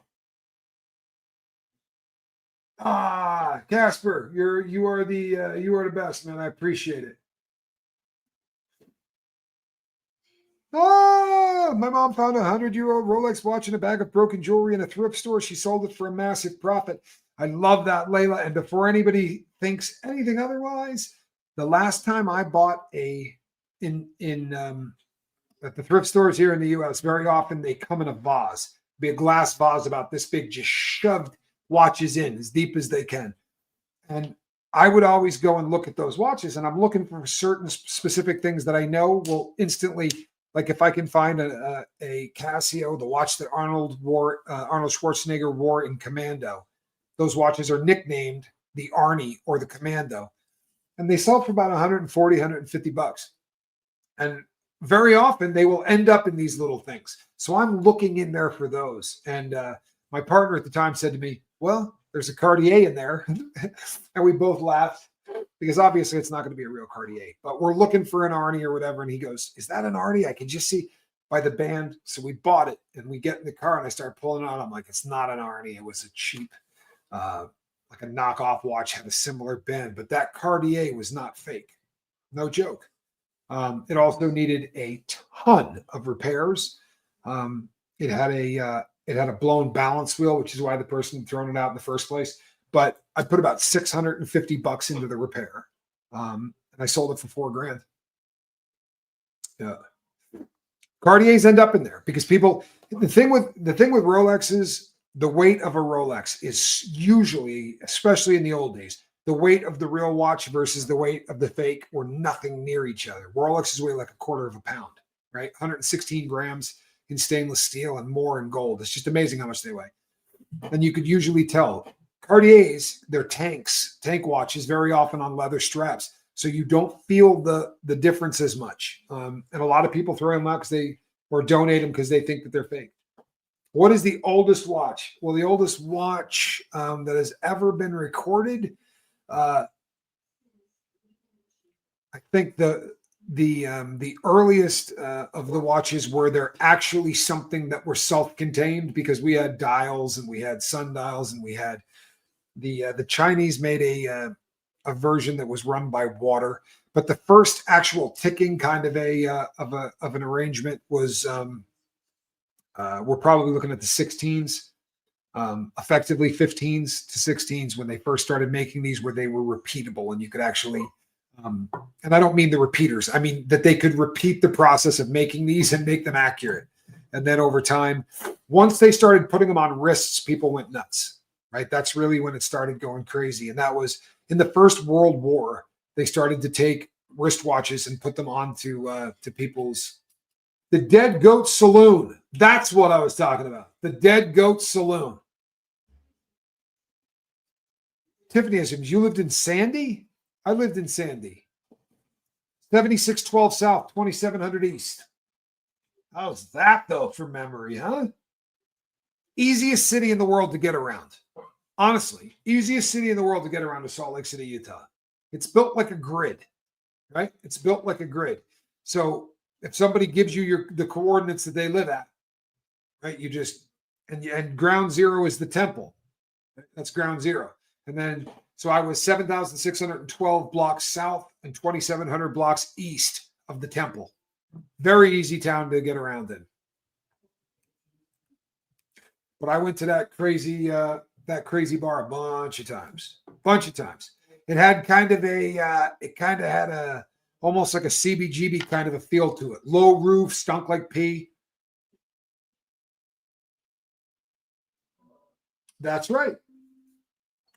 Casper, you are the best, man. I appreciate it. My mom found a 100-year-old Rolex watch in a bag of broken jewelry in a thrift store. She sold it for a massive profit. I love that, Layla. And before anybody thinks anything otherwise, the last time I bought at the thrift stores here in the U.S., very often they come in a vase, be a glass vase about this big, just shoved watches in as deep as they can. And I would always go and look at those watches, and I'm looking for certain specific things that I know will instantly, like if I can find a Casio, the watch that Arnold Schwarzenegger wore in Commando. Those watches are nicknamed the Arnie or the Commando, and they sell for about 140, 150 bucks. And very often they will end up in these little things. So I'm looking in there for those. And my partner at the time said to me, well, there's a Cartier in there. And we both laughed because obviously it's not going to be a real Cartier, but we're looking for an Arnie or whatever. And he goes, is that an Arnie? I can just see by the band. So we bought it and we get in the car and I start pulling it out. I'm like, it's not an Arnie. It was a cheap, like a knockoff watch, had a similar band, but that Cartier was not fake. No joke. It also needed a ton of repairs. It had a blown balance wheel, which is why the person had thrown it out in the first place. But I put about $650 into the repair, and I sold it for $4,000. Yeah, Cartiers end up in there because people. The thing with Rolexes, the weight of a Rolex is usually, especially in the old days, the weight of the real watch versus the weight of the fake were nothing near each other. Rolexes weigh like a quarter of a pound, right? 116 grams in stainless steel and more in gold. It's just amazing how much they weigh. And you could usually tell. Cartiers, they're tank watches, very often on leather straps. So you don't feel the difference as much. And a lot of people throw them out or donate them because they think that they're fake. What is the oldest watch? Well, the oldest watch that has ever been recorded, I think the earliest of the watches were there actually something that were self-contained, because we had dials and we had sundials and we had the Chinese made a version that was run by water. But the first actual ticking kind of an arrangement was we're probably looking at the 16s. Effectively 15s to 16s when they first started making these, where they were repeatable and you could actually, and I don't mean the repeaters, I mean that they could repeat the process of making these and make them accurate. And then over time, once they started putting them on wrists, people went nuts, right? That's really when it started going crazy. And that was in the First World War. They started to take wristwatches and put them onto to people's. The Dead Goat Saloon. That's what I was talking about. The Dead Goat Saloon. Tiffany assumes you lived in Sandy? I lived in Sandy. 7612 South, 2700 East. How's that, though, from memory, huh? Easiest city in the world to get around. Honestly, easiest city in the world to get around is Salt Lake City, Utah. It's built like a grid, right? It's built like a grid. So if somebody gives you the coordinates that they live at, right, you just, and ground zero is the temple. That's ground zero. And then, so I was 7,612 blocks south and 2,700 blocks east of the temple. Very easy town to get around in. But I went to that crazy bar a bunch of times. It had kind of had a almost like a CBGB kind of a feel to it. Low roof, stunk like pee. That's right.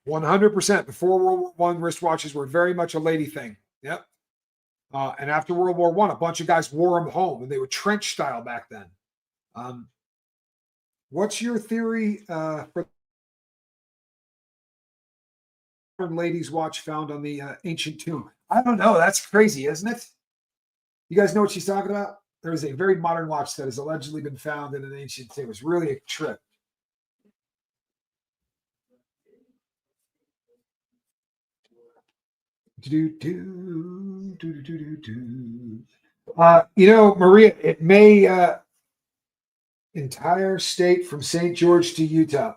100%. Before World War I, wristwatches were very much a lady thing. Yep. And after World War I, a bunch of guys wore them home, and they were trench style back then. What's your theory for the lady's watch found on the ancient tomb? I don't know. That's crazy, isn't it? You guys know what she's talking about? There is a very modern watch that has allegedly been found in an ancient tomb. It was really a trip. Maria, it may entire state from St. George to Utah,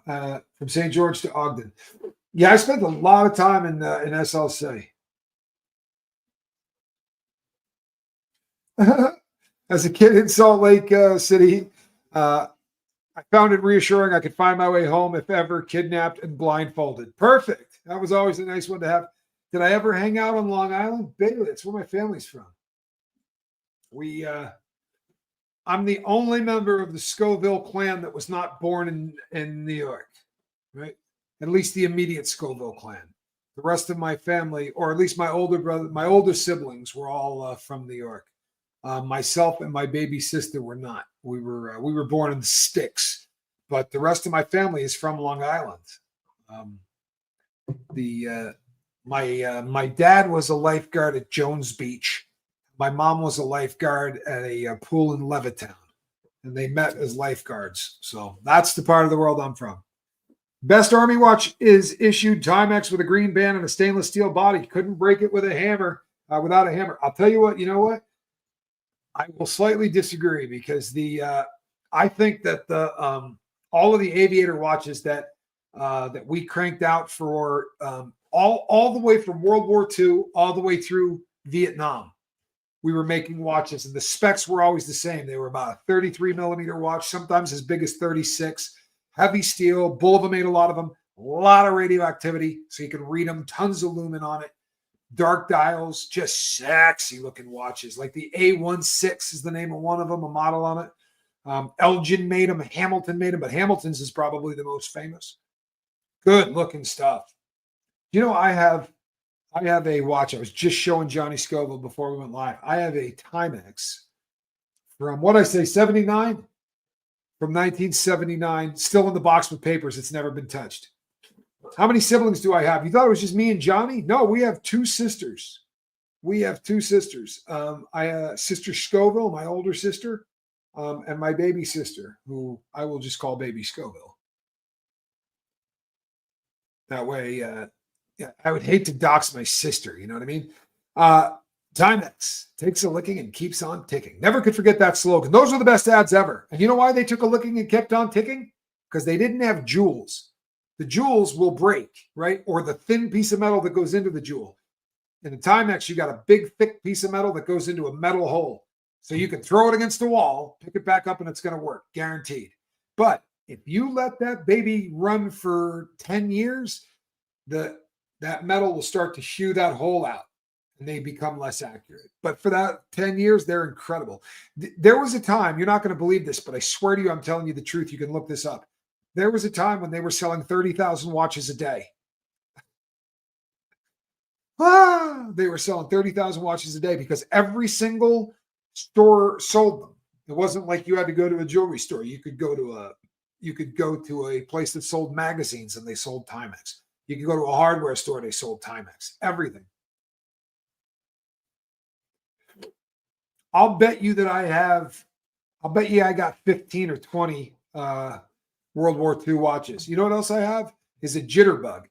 from St. George to Ogden. Yeah, I spent a lot of time in SLC. As a kid in Salt Lake City, I found it reassuring I could find my way home if ever kidnapped and blindfolded. Perfect. That was always a nice one to have. Did I ever hang out on Long Island? Bailey, that's where my family's from. I'm the only member of the Scoville clan that was not born in New York, right? At least the immediate Scoville clan. The rest of my family, or at least my older brother, my older siblings, were all from New York. Myself and my baby sister were not. We were born in the sticks, but the rest of my family is from Long Island. My dad was a lifeguard at Jones Beach. My mom was a lifeguard at a pool in Levittown, and they met as lifeguards. So that's the part of the world I'm from. Best Army watch is issued Timex with a green band and a stainless steel body. Couldn't break it with a hammer, without a hammer. I'll tell you what. You know what? I will slightly disagree because I think that all of the aviator watches that we cranked out for all the way from World War II all the way through Vietnam, we were making watches, and the specs were always the same. They were about a 33 millimeter watch, sometimes as big as 36. Heavy steel. Bulova made a lot of them. A lot of radioactivity, so you can read them. Tons of lumen on it. Dark dials, just sexy looking watches. Like the A16 is the name of one of them, a model on it. Elgin made them, Hamilton made them, but Hamilton's is probably the most famous. Good looking stuff. You know, I have a watch. I was just showing Johnny Scoville before we went live. I have a Timex from what I say, 79, from 1979, still in the box with papers. It's never been touched. How many siblings do I have? You thought it was just me and Johnny? No, we have two sisters. Sister Scoville, my older sister, and my baby sister, who I will just call Baby Scoville. That way, I would hate to dox my sister. You know what I mean? Timex takes a licking and keeps on ticking. Never could forget that slogan. Those are the best ads ever. And you know why they took a licking and kept on ticking? Because they didn't have jewels. The jewels will break, right? Or the thin piece of metal that goes into the jewel. In the Timex, you got a big, thick piece of metal that goes into a metal hole. So you can throw it against the wall, pick it back up, and it's going to work, guaranteed. But if you let that baby run for 10 years, that metal will start to hew that hole out, and they become less accurate. But for that 10 years, they're incredible. There was a time, you're not going to believe this, but I swear to you, I'm telling you the truth. You can look this up. There was a time when they were selling 30,000 watches a day. They were selling 30,000 watches a day because every single store sold them. It wasn't like you had to go to a jewelry store. You could go to a place that sold magazines and they sold Timex. You could go to a hardware store, they sold Timex. Everything. I'll bet you I got 15 or 20 World War II watches. You know what else I have? Is a Jitterbug,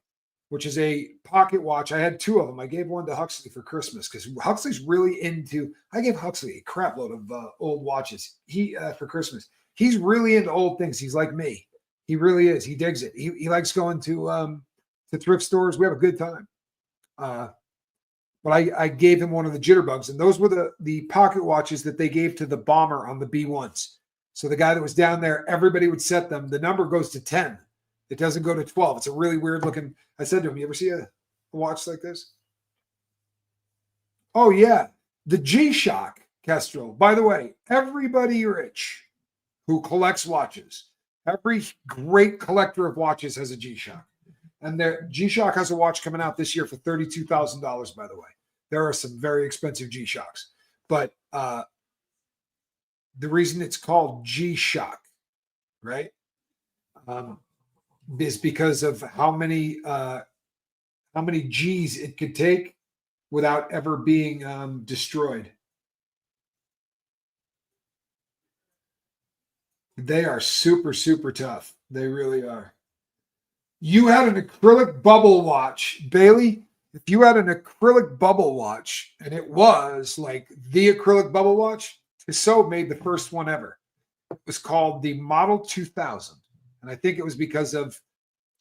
which is a pocket watch. I had two of them. I gave one to Huxley for Christmas because Huxley's really into. I gave Huxley a crap load of old watches. For Christmas. He's really into old things. He's like me. He really is. He digs it. He likes going to thrift stores. We have a good time. But I gave him one of the Jitterbugs, and those were the pocket watches that they gave to the bomber on the B-1s. So the guy that was down there, everybody would set them. The number goes to 10. It doesn't go to 12. It's a really weird looking. I said to him, you ever see a watch like this? Oh, yeah. The G-Shock, Kestrel. By the way, everybody rich who collects watches, every great collector of watches has a G-Shock. And their G-Shock has a watch coming out this year for $32,000, by the way. There are some very expensive G-Shocks. But the reason it's called G-Shock, right, is because of how many G's it could take without ever being destroyed. They are super, super tough. They really are. You had an acrylic bubble watch, Bailey. If you had an acrylic bubble watch, and it was like the acrylic bubble watch, Tissot made the first one ever. It was called the Model 2000. And I think it was because of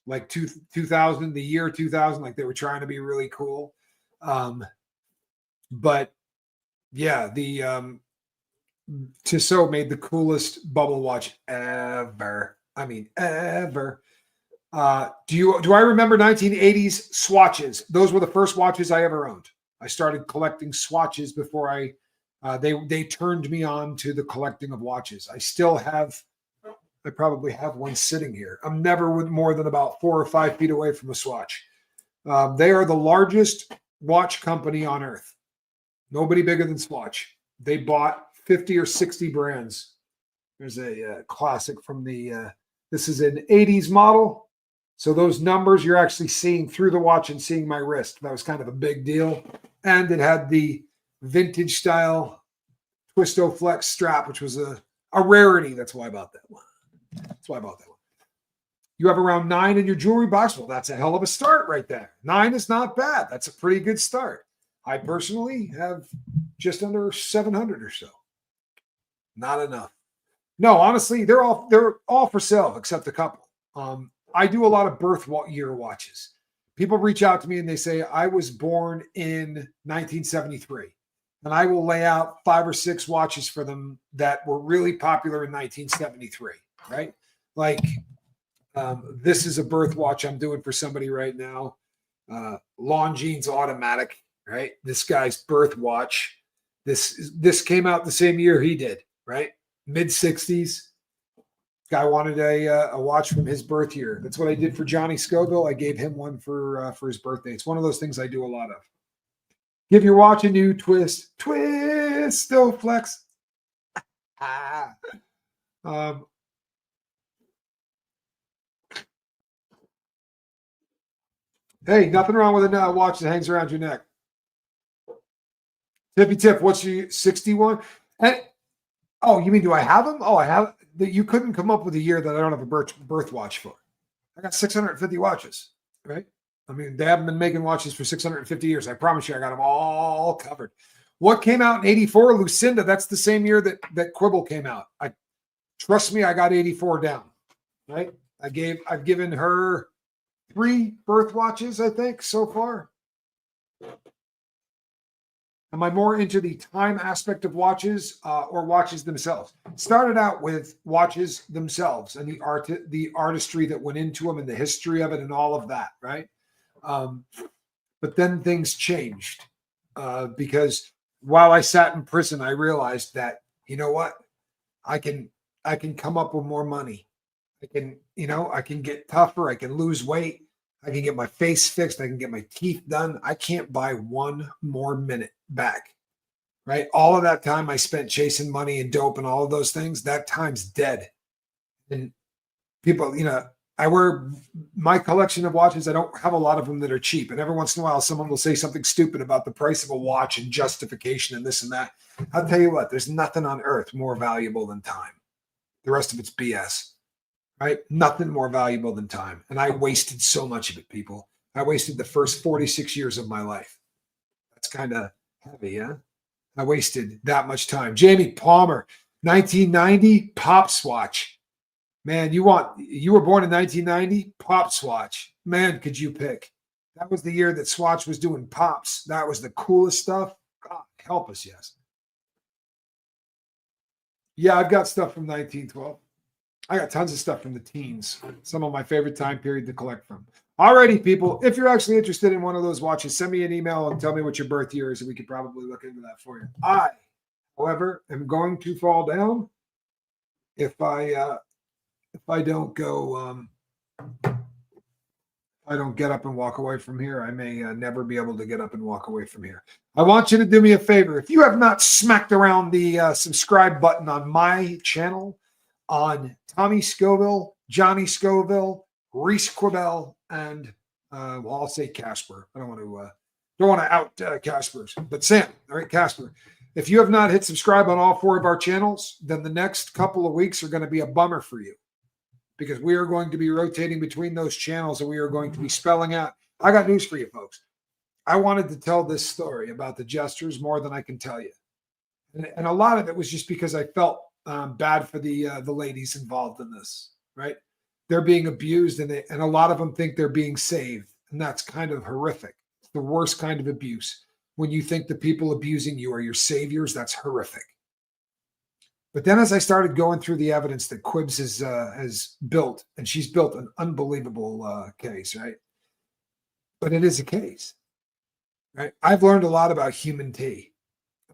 like 2000, the year 2000, like they were trying to be really cool. But yeah, the Tissot made the coolest bubble watch ever. I mean, ever. Do I remember 1980s swatches? Those were the first watches I ever owned. I started collecting swatches before they turned me on to the collecting of watches. I probably have one sitting here. I'm never more than about 4 or 5 feet away from a swatch. They are the largest watch company on earth. Nobody bigger than Swatch. They bought 50 or 60 brands. There's a classic from this is an 80s model. So those numbers you're actually seeing through the watch and seeing my wrist. That was kind of a big deal. And it had the vintage style Twisto Flex strap, which was a rarity. That's why I bought that one. You have around 9 in your jewelry box. Well, that's a hell of a start right there. 9 is not bad. That's a pretty good start. I personally have just under 700 or so. Not enough. No, honestly, they're all for sale except a couple. I do a lot of birth year watches. People reach out to me and they say, I was born in 1973. And I will lay out 5 or 6 watches for them that were really popular in 1973, right? Like this is a birth watch I'm doing for somebody right now. Longines automatic, right? This guy's birth watch. This came out the same year he did, right? Mid-60s. Guy wanted a watch from his birth year. That's what I did for Johnny Scoville. I gave him one for his birthday. It's one of those things I do a lot of. Give your watch a new twist. Twisto Flex. Hey, nothing wrong with a watch that hangs around your neck. Tippy tip, what's your 61? And oh, you mean do I have them? Oh, I have. You couldn't come up with a year that I don't have a birth watch for. I got 650 watches, right? I mean, they haven't been making watches for 650 years. I promise you, I got them all covered. What came out in 84? Lucinda, that's the same year that Quibble came out. Trust me, I got 84 down, right? I've given her 3 birth watches, I think, so far. Am I more into the time aspect of watches or watches themselves? Started out with watches themselves and the artistry that went into them and the history of it and all of that, right? But then things changed because while I sat in prison, I realized that, you know what? I can come up with more money. I can get tougher. I can lose weight. I can get my face fixed. I can get my teeth done. I can't buy 1 more minute back, right? All of that time I spent chasing money and dope and all of those things, that time's dead. And people, I wear my collection of watches. I don't have a lot of them that are cheap. And every once in a while, someone will say something stupid about the price of a watch and justification and this and that. I'll tell you what, there's nothing on earth more valuable than time. The rest of it's BS. Right? Nothing more valuable than time. And I wasted so much of it, people. I wasted the first 46 years of my life. That's kind of heavy, yeah? I wasted that much time. Jamie Palmer, 1990, Pop Swatch. Man, you were born in 1990, Pop Swatch. Man, could you pick? That was the year that Swatch was doing pops. That was the coolest stuff. God, help us, yes. Yeah, I've got stuff from 1912. I got tons of stuff from the teens. Some of my favorite time period to collect from. Alrighty, people. If you're actually interested in one of those watches, send me an email and tell me what your birth year is, and we could probably look into that for you. I, however, am going to fall down if I don't go. I don't get up and walk away from here. I may never be able to get up and walk away from here. I want you to do me a favor. If you have not smacked around the subscribe button on my channel, on Tommy Scoville, Johnny Scoville, Reese Quibell, and well, I'll say Casper. I don't want to out Casper's, but Sam. All right, Casper. If you have not hit subscribe on all 4 of our channels, then the next couple of weeks are going to be a bummer for you, because we are going to be rotating between those channels and we are going to be spelling out. I got news for you, folks. I wanted to tell this story about the jesters more than I can tell you. And a lot of it was just because I felt bad for the ladies involved in this, right? They're being abused, and a lot of them think they're being saved. And that's kind of horrific. It's the worst kind of abuse. When you think the people abusing you are your saviors, that's horrific. But then as I started going through the evidence that Quibbs has built, and she's built an unbelievable case, right? But it is a case, right? I've learned a lot about human tea,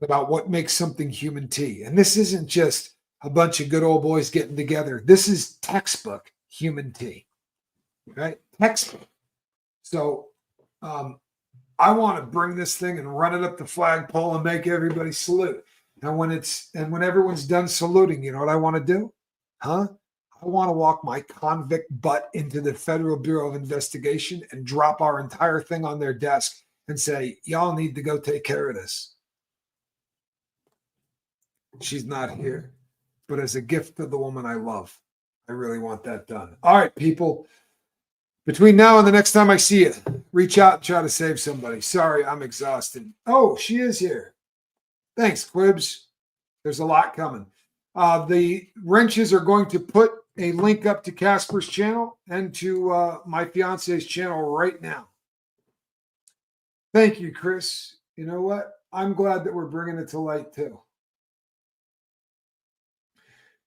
about what makes something human tea. And this isn't just a bunch of good old boys getting together. This is textbook human tea, right? Textbook. So I want to bring this thing and run it up the flagpole and make everybody salute. And when everyone's done saluting, you know what I want to do? Huh? I want to walk my convict butt into the Federal Bureau of Investigation and drop our entire thing on their desk and say, y'all need to go take care of this. She's not here. But as a gift to the woman I love, I really want that done. All right, people. Between now and the next time I see you, reach out and try to save somebody. Sorry, I'm exhausted. Oh, she is here. Thanks, Quibbs. There's a lot coming. The wrenches are going to put a link up to Casper's channel and to my fiance's channel right now. Thank you, Chris. You know what? I'm glad that we're bringing it to light too.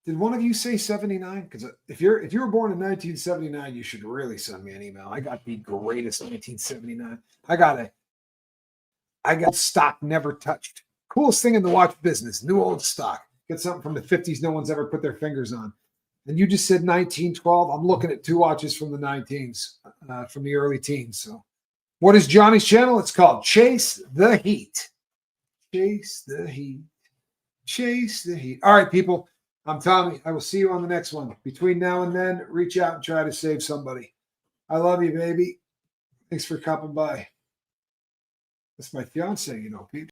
Did one of you say 79? Because if you were born in 1979, you should really send me an email. I got the greatest 1979. I got stock never touched. Coolest thing in the watch business, new old stock. Get something from the 50s no one's ever put their fingers on. And you just said 1912. I'm looking at 2 watches from the 19s, from the early teens. So what is Johnny's channel? It's called Chase the Heat. Chase the Heat. Chase the Heat. All right, people. I'm Tommy. I will see you on the next one. Between now and then, reach out and try to save somebody. I love you, baby. Thanks for coming by. That's my fiance, you know, Pete.